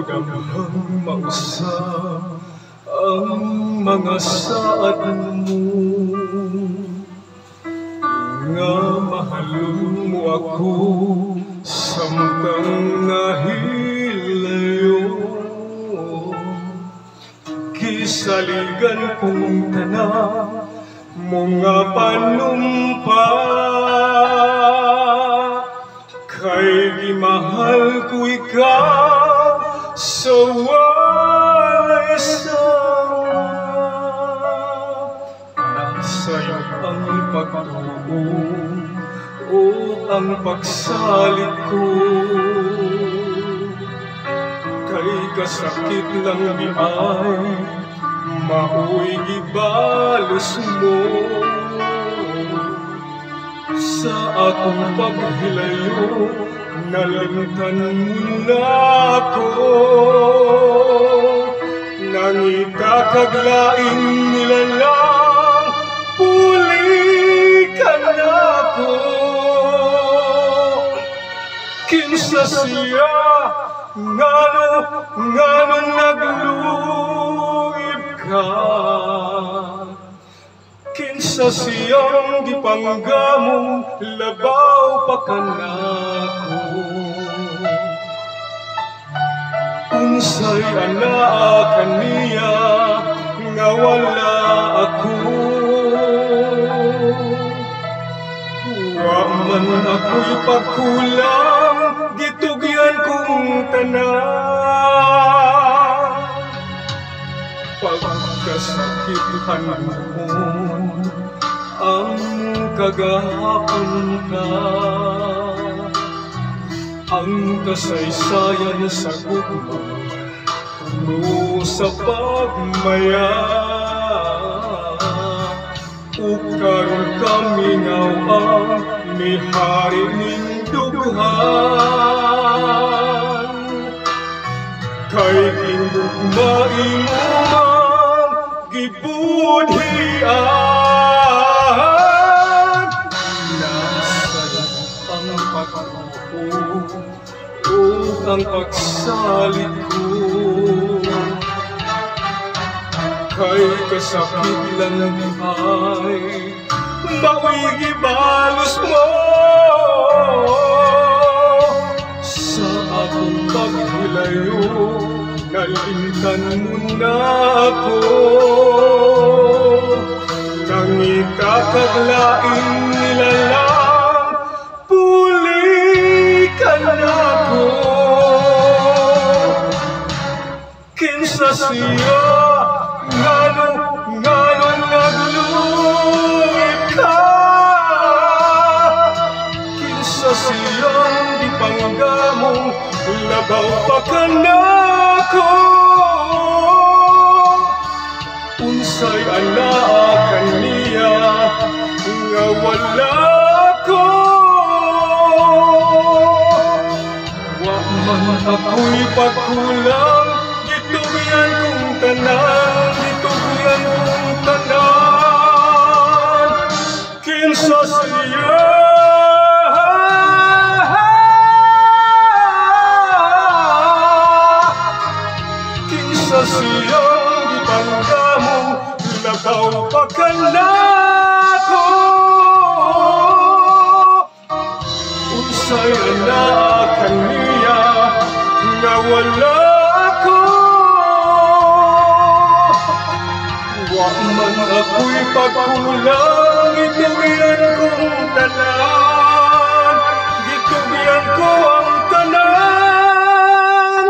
damhang mausap ang mga saad mo, nga mahalon mo ako samtang nahilayo. Kisaligan kong tanan mga panumpa, kay gimahal ko ikaw sa walay sawa. Nasa'yo ang pagtuon o ang pagsalit ko, kay kasakit lang ni ay mao'y gibalos mo. Sa akong paghilayo, nalimtan mo na ako, nangita kaglaing nilalang pulikan ako. Kinsa siya ngano nagluib ka, kinsa siyang gipanggamong labaw pa kanako. Unsay anaa kaniya nga wala ako, wa man ako'y pagkulang gitugyan kong tanan. Pagkasakitan mo ang kagahapon ka, ang kasaysayan sa gugma puno sa pagmaya. Ukaron kami ngawang ni hari ning dughan, kay gindugmain mo gibudhian. Nasa'yo ang pagtuon o ang pagsalit ko, kay kasakit lang ay mao'y gibalos mo. Sa akong paghilayo, nalimtan mo na ako, nangita kaglaing nilalang pulikan ako. Kinsa siya ngano nagluib ka, kinsa siyang gipanggamong labaw pa kanako. Unsay anaa kaniya nga wala ko, wa man ako'y pagkulang gitugyan kong tanan, gitugyan kong tanan. Kinsa siya siyang gipanggamong labaw pa kanako. Unsay anaa kaniya nga wala ko, wa man ako'y pagkulang gitugyan kong tanan, gitugyan ko ang tanan.